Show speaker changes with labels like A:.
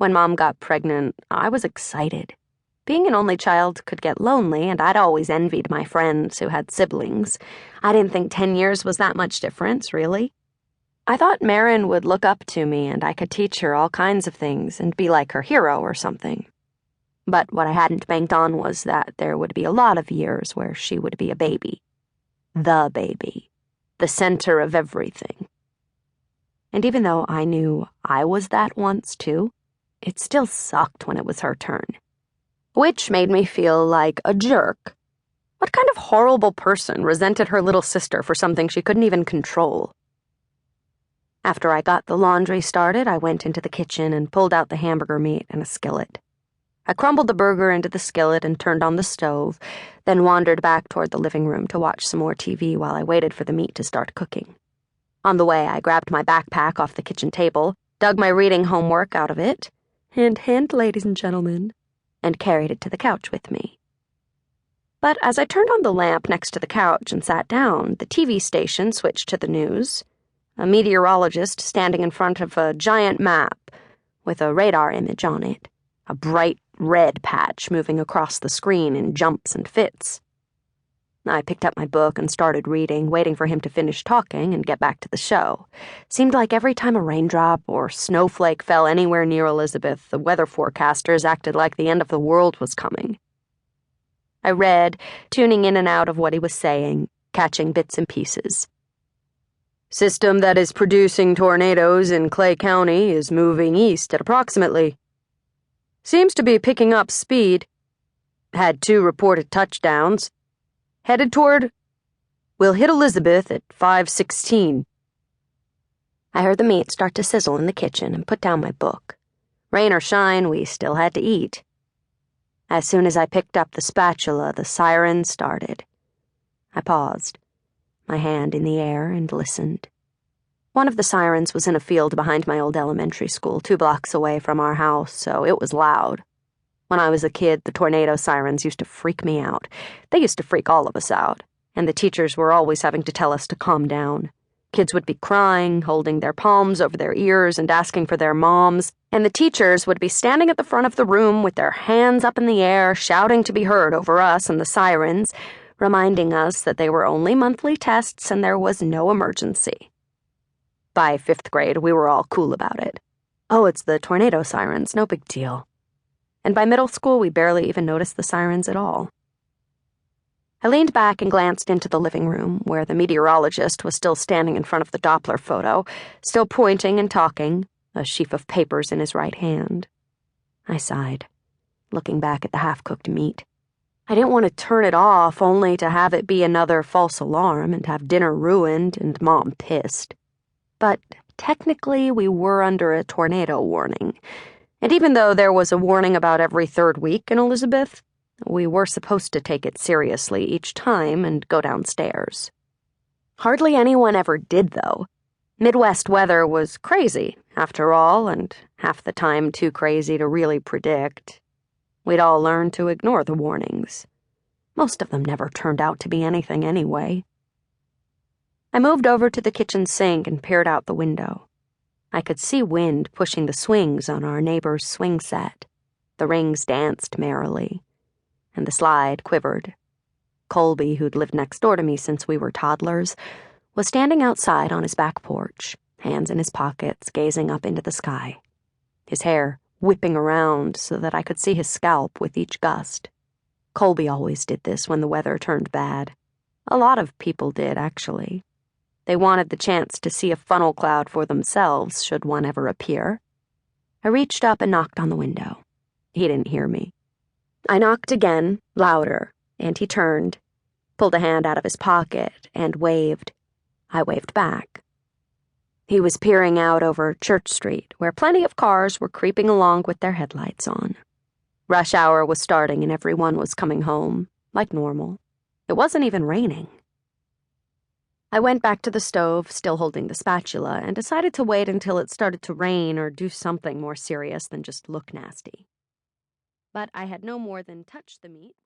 A: When Mom got pregnant, I was excited. Being an only child could get lonely, and I'd always envied my friends who had siblings. I didn't think 10 years was that much difference, really. I thought Marin would look up to me and I could teach her all kinds of things and be like her hero or something. But what I hadn't banked on was that there would be a lot of years where she would be a baby. The baby. The center of everything. And even though I knew I was that once, too, it still sucked when it was her turn. Which made me feel like a jerk. What kind of horrible person resented her little sister for something she couldn't even control? After I got the laundry started, I went into the kitchen and pulled out the hamburger meat and a skillet. I crumbled the burger into the skillet and turned on the stove, then wandered back toward the living room to watch some more TV while I waited for the meat to start cooking. On the way, I grabbed my backpack off the kitchen table, dug my reading homework out of it, hint, ladies and gentlemen, and carried it to the couch with me. But as I turned on the lamp next to the couch and sat down, the TV station switched to the news. A meteorologist standing in front of a giant map with a radar image on it, a bright red patch moving across the screen in jumps and fits. I picked up my book and started reading, waiting for him to finish talking and get back to the show. Seemed like every time a raindrop or snowflake fell anywhere near Elizabeth, the weather forecasters acted like the end of the world was coming. I read, tuning in and out of what he was saying, catching bits and pieces. System that is producing tornadoes in Clay County is moving east at approximately. Seems to be picking up speed. Had 2 reported touchdowns. Headed toward. We'll hit Elizabeth at 5:16. I heard the meat start to sizzle in the kitchen and put down my book. Rain or shine, we still had to eat. As soon as I picked up the spatula, the siren started. I paused, my hand in the air, and listened. One of the sirens was in a field behind my old elementary school, 2 blocks away from our house, so it was loud. When I was a kid, the tornado sirens used to freak me out. They used to freak all of us out, and the teachers were always having to tell us to calm down. Kids would be crying, holding their palms over their ears and asking for their moms, and the teachers would be standing at the front of the room with their hands up in the air, shouting to be heard over us and the sirens, reminding us that they were only monthly tests and there was no emergency. By 5th grade, we were all cool about it. Oh, it's the tornado sirens, no big deal. And by middle school, we barely even noticed the sirens at all. I leaned back and glanced into the living room, where the meteorologist was still standing in front of the Doppler photo, still pointing and talking, a sheaf of papers in his right hand. I sighed, looking back at the half-cooked meat. I didn't want to turn it off only to have it be another false alarm and have dinner ruined and Mom pissed. But technically, we were under a tornado warning. And even though there was a warning about every 3rd week in Elizabeth, we were supposed to take it seriously each time and go downstairs. Hardly anyone ever did, though. Midwest weather was crazy, after all, and half the time too crazy to really predict. We'd all learned to ignore the warnings. Most of them never turned out to be anything anyway. I moved over to the kitchen sink and peered out the window. I could see wind pushing the swings on our neighbor's swing set. The rings danced merrily, and the slide quivered. Colby, who'd lived next door to me since we were toddlers, was standing outside on his back porch, hands in his pockets, gazing up into the sky, his hair whipping around so that I could see his scalp with each gust. Colby always did this when the weather turned bad. A lot of people did, actually. They wanted the chance to see a funnel cloud for themselves, should one ever appear. I reached up and knocked on the window. He didn't hear me. I knocked again, louder, and he turned, pulled a hand out of his pocket, and waved. I waved back. He was peering out over Church Street, where plenty of cars were creeping along with their headlights on. Rush hour was starting and everyone was coming home, like normal. It wasn't even raining. I went back to the stove, still holding the spatula, and decided to wait until it started to rain or do something more serious than just look nasty. But I had no more than touched the meat with